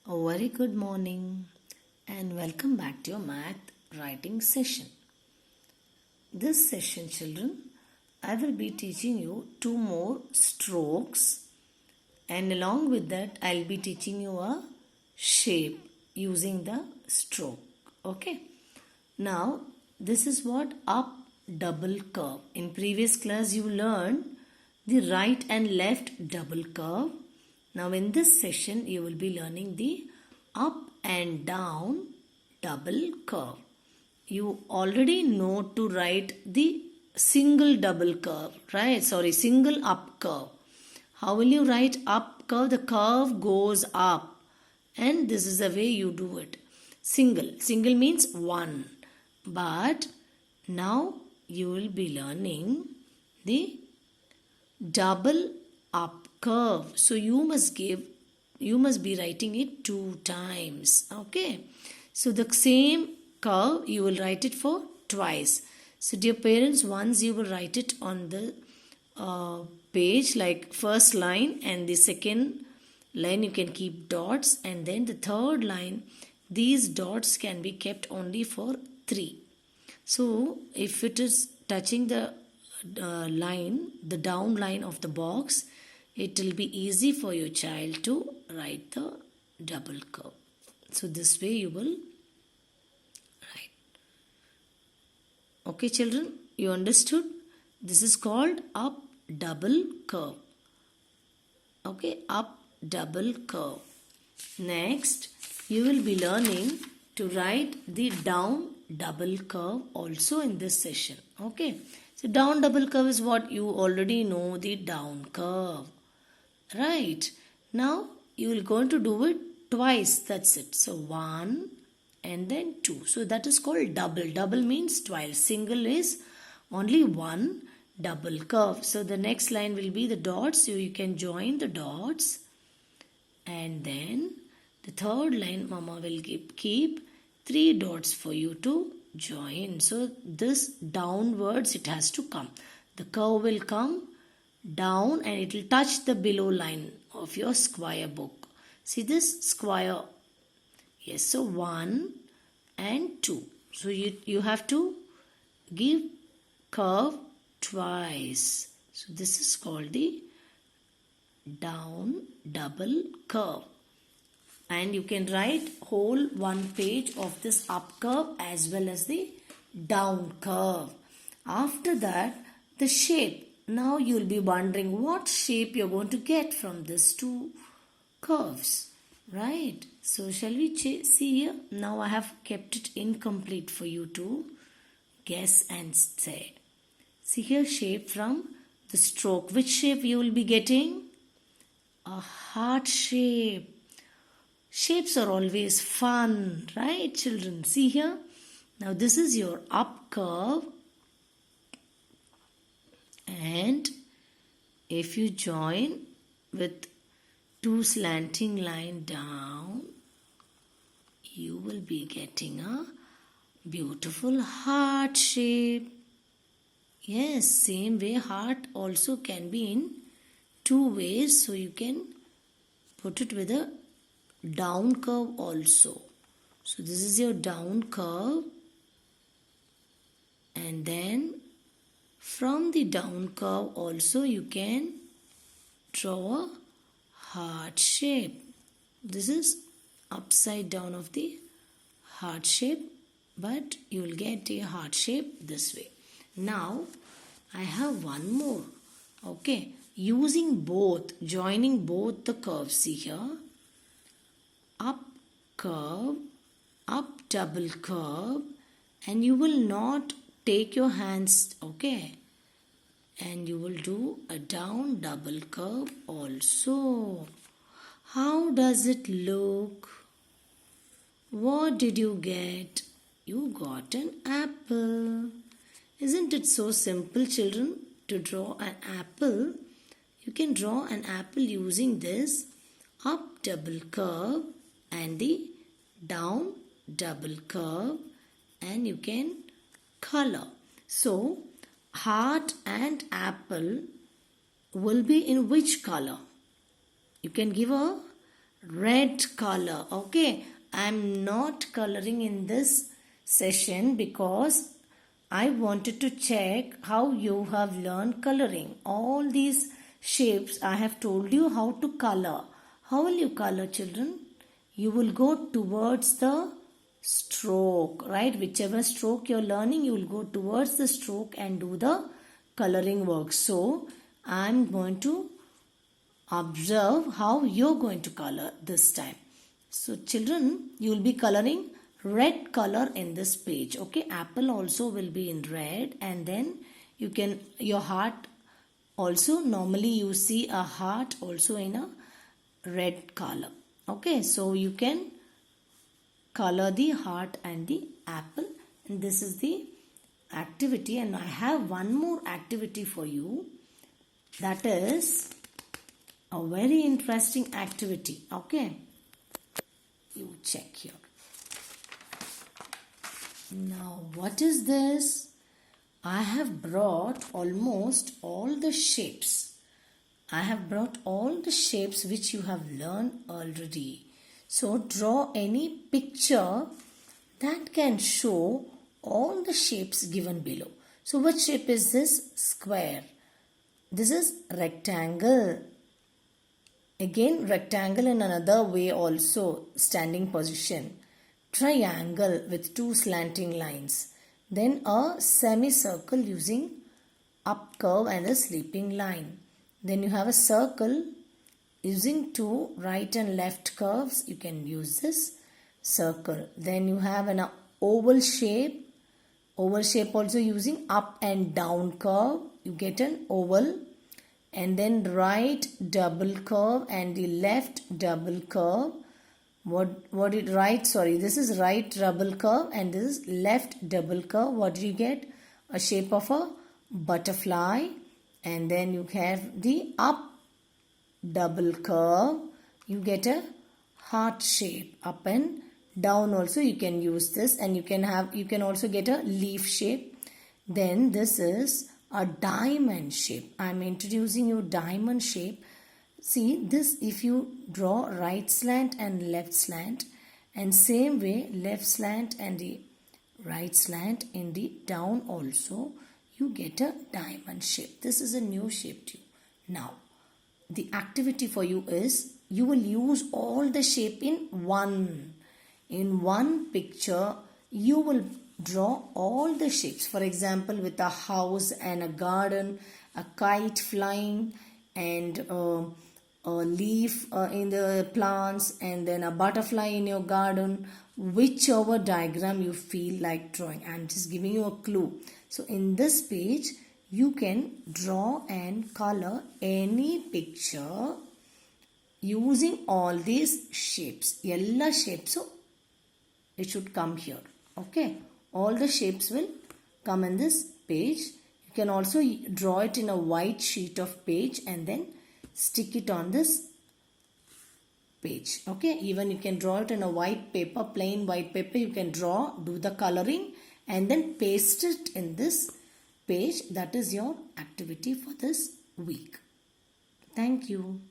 A very good morning and welcome back to your math writing session. This session, children, I will be teaching you two more strokes, and along with that I'll be teaching you a shape using the stroke. Okay. Now this is what up double curve. In previous class you learned the right and left double curve. Now in this session you will be learning the up and down double curve. You already know to write the single double curve, right? Single up curve. How will you write up curve? The curve goes up, and this is the way you do it. Single means one. But now you will be learning the double up curve. So you must be writing it 2 times. Okay. So the same curve you will write it for twice. So dear parents, once you will write it on the page, like first line and the second line you can keep dots, and then the third line these dots can be kept only for 3. So if it is touching the line, the down line of the box, it will be easy for your child to write the double curve. So this way you will write. Okay children, you understood? This is called up double curve. Okay, up double curve. Next, you will be learning to write the down double curve also in this session. Okay, so down double curve is what you already know, the down curve. Right, now you will going to do it twice, that's it. So 1 and then 2. So that is called double. Double means twice. Single is only one double curve. So the next line will be the dots. So you can join the dots, and then the third line mama will keep 3 dots for you to join. So this downwards it has to come. The curve will come down and it will touch the below line of your square book. See this square? Yes, so 1 and 2. So you have to give curve twice. So this is called the down double curve. And you can write whole one page of this up curve as well as the down curve. After that, the shape. Now you will be wondering what shape you are going to get from these two curves. Right? So shall we see here? Now I have kept it incomplete for you to guess and say. See here, shape from the stroke. Which shape you will be getting? A heart shape. Shapes are always fun, right children? See here. Now this is your up curve, and if you join with 2 slanting line down, you will be getting a beautiful heart shape. Yes, same way heart also can be in 2 ways. So you can put it with a down curve also. So this is your down curve, and then from the down curve also you can draw a heart shape. This is upside down of the heart shape, but you will get a heart shape this way. Now I have one more. Okay, using both, joining both the curves. See here, up curve, up double curve, and you will not take your hands, okay, and you will do a down double curve also. How does it look? What did you get? You got an apple. Isn't it so simple, children, to draw an apple? You can draw an apple using this up double curve and the down double curve, and you can color. So heart and apple will be in which color? You can give a red color. Okay, I'm not coloring in this session because I wanted to check how you have learned coloring. All these shapes I have told you how to color. How will you color, children? You will go towards the stroke, right? Whichever stroke you're learning, you will go towards the stroke and do the coloring work. So I'm going to observe how you're going to color this time. So children, you will be coloring red color in this page. Okay, apple also will be in red, and then you can, your heart also, normally you see a heart also in a red color. Okay, so you can color the heart and the apple, and this is the activity. And I have one more activity for you, that is a very interesting activity. Okay, you check here. Now what is this? I have brought almost all the shapes. I have brought all the shapes which you have learned already. So draw any picture that can show all the shapes given below. So what shape is this? Square. This is rectangle. Again rectangle in another way also, standing position. Triangle with two slanting lines. Then a semicircle using up curve and a sleeping line. Then you have a circle using two right and left curves. You can use this circle. Then you have an oval shape. Oval shape also using up and down curve. You get an oval. And then right double curve and the left double curve. This is right double curve and this is left double curve. What do you get? A shape of a butterfly. And then you have the up double curve. You get a heart shape. Up and down also you can use this, and you can also get a leaf shape. Then this is a diamond shape. I am introducing you diamond shape. See this, if you draw right slant and left slant, and same way left slant and the right slant in the down also, you get a diamond shape. This is a new shape to you. Now the activity for you is, you will use all the shape in one picture. You will draw all the shapes. For example, with a house and a garden, a kite flying, and a leaf in the plants, and then a butterfly in your garden. Whichever diagram you feel like drawing. I am just giving you a clue. So in this page you can draw and color any picture using all these shapes. Yellow shapes, so it should come here. Okay, all the shapes will come in this page. You can also draw it in a white sheet of page and then stick it on this page. Okay, even you can draw it in a white paper, plain white paper. You can draw, do the coloring, and then paste it in this page. That is your activity for this week. Thank you.